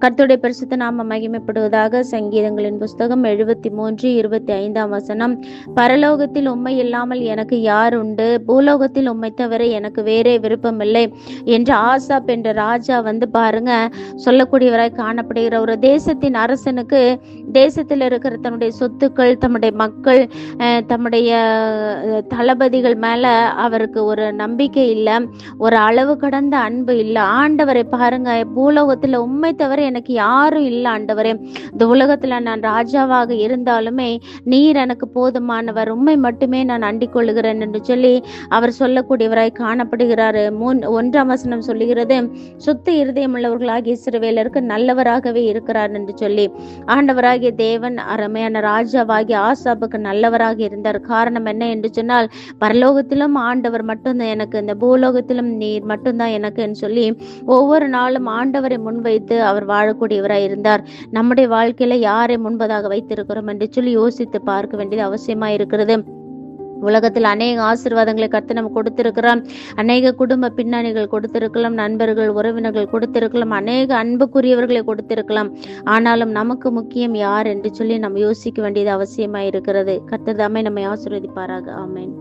கர்த்தருடைய பரிசுத்த நாமம் மகிமைப்படுவதாக. சங்கீதங்களின் புஸ்தகம் 73:25 பரலோகத்தில் உம்மை இல்லாமல் எனக்கு யார் உண்டு, பூலோகத்தில் உம்மை தவிர எனக்கு வேறே விருப்பமில்லை என்று ஆசாப் என்ற ராஜா பாருங்க சொல்லக்கூடியவராய் காணப்படுகிற ஒரு தேசத்தின் அரசனுக்கு தேசத்தில் இருக்கிற தன்னுடைய சொத்துக்கள், தம்முடைய மக்கள், தம்முடைய தளபதிகள் மேல அவருக்கு ஒரு நம்பிக்கை இல்லை, ஒரு அளவு கடந்த அன்பு இல்லை. ஆண்டவரை பாருங்க, பூலோகத்துல உம்மை தவிர எனக்கு யாரும் இல்லை ஆண்டவரே, இந்த உலகத்துல நான் ராஜாவாக இருந்தாலுமே நீர் எனக்கு போதுமானவர், உம்மை மட்டுமே நான் அண்டிக் கொள்ளுகிறேன் என்று சொல்லி அவர் சொல்லக்கூடியவராய் காணப்படுகிறாரு. 1 சொல்லுகிறது, சுத்த இருதயம் உள்ளவர்களாகிய இஸ்ரவேலருக்கு நல்லவராகவே இருக்கிறார் என்று சொல்லி. ஆண்டவராகிய தேவன் அருமையான ராஜாவாகிய ஆசாப்புக்கு நல்லவராக இருந்தார். காரணம் என்ன என்று சொன்னால், பரலோகத்திலும் ஆண்டவர் மட்டும்தான் எனக்கு, இந்த பூலோகத்திலும் நீர் மட்டும்தான் எனக்கு சொல்லி ஒவ்வொரு நாளும் ஆண்டவரை முன்வைத்து அவர் வாழக்கூடியவராய் இருந்தார். நம்முடைய வாழ்க்கையில யாரை முன்பதாக வைத்திருக்கிறோம் என்று சொல்லி யோசித்து பார்க்க வேண்டியது அவசியமா இருக்கிறது. உலகத்தில் அநேக ஆசீர்வாதங்களை கர்த்தர் நமக்கு கொடுத்திருக்கிறான். அநேக குடும்ப பின்னணிகள் கொடுத்திருக்கலாம், நண்பர்கள், உறவினர்கள் கொடுத்திருக்கலாம், அநேக அன்புக்குரியவர்களை கொடுத்திருக்கலாம். ஆனாலும் நமக்கு முக்கியம் யார் என்று சொல்லி நம்ம யோசிக்க வேண்டியது அவசியமா இருக்கிறது. கர்த்தர் தாமே நம்மை ஆசீர்வதிப்பாராக. ஆமென்.